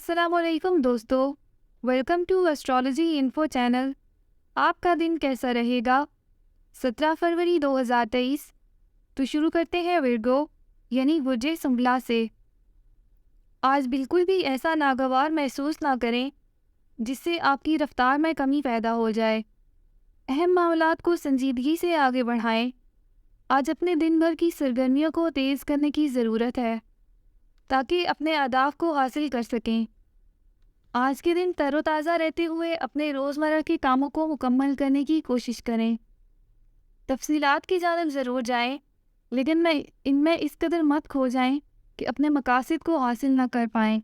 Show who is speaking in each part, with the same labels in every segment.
Speaker 1: अस्सलाम वालेकुम दोस्तों, welcome to astrology info channel. आपका दिन कैसा रहेगा? 17 फरवरी 2023। तो शुरू करते हैं विर्गो यानी बुर्जे संभला से। आज बिल्कुल भी ऐसा नागवार महसूस ना करें जिससे आपकी रफ्तार में कमी पैदा हो जाए। अहम मामलात को संजीदगी से आगे बढ़ाएं। आज अपने दिन भर की सरगर्मियों को तेज़ करने की ज़रूरत है ताकि अपने अहदाफ को हासिल कर सकें। आज के दिन तरोताज़ा रहते हुए अपने रोज़मर्रा के कामों को मुकम्मल करने की कोशिश करें। तफसीलात की जानब ज़रूर जाएं, लेकिन इनमें इस कदर मत खो जाएं कि अपने मकासद को हासिल न कर पाएं।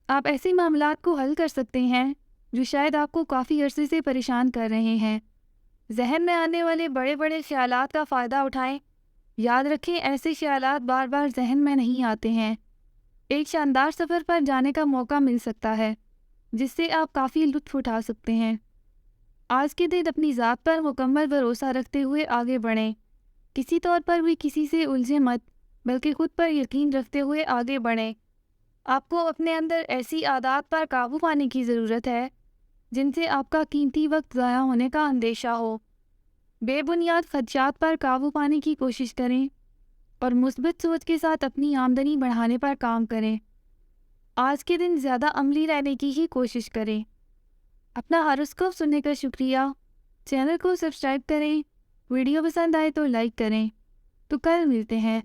Speaker 1: आप ऐसे मामलात को हल कर सकते हैं जो शायद आपको काफ़ी अरसे से परेशान कर रहे हैं। जहन में आने वाले बड़े बड़े ख्यालात का फ़ायदा उठाएं। याद रखें, ऐसे ख्यालात बार बार जहन में नहीं आते हैं। एक शानदार सफ़र पर जाने का मौका मिल सकता है जिससे आप काफ़ी लुत्फ़ उठा सकते हैं। आज के दिन अपनी ज़ात पर मुकम्मल भरोसा रखते हुए आगे बढ़ें। किसी तौर पर भी किसी से उलझे मत, बल्कि खुद पर यकीन रखते हुए आगे बढ़ें। आपको अपने अंदर ऐसी आदत पर काबू पाने की ज़रूरत है जिनसे आपका कीमती वक्त ज़ाया होने का अंदेशा हो। बेबुनियाद खदशात पर काबू पाने की कोशिश करें और मुस्बत सोच के साथ अपनी आमदनी बढ़ाने पर काम करें। आज के दिन ज़्यादा अमली रहने की ही कोशिश करें। अपना हॉरोस्कोप सुनने का शुक्रिया। चैनल को सब्सक्राइब करें। वीडियो पसंद आए तो लाइक करें। तो कल मिलते हैं।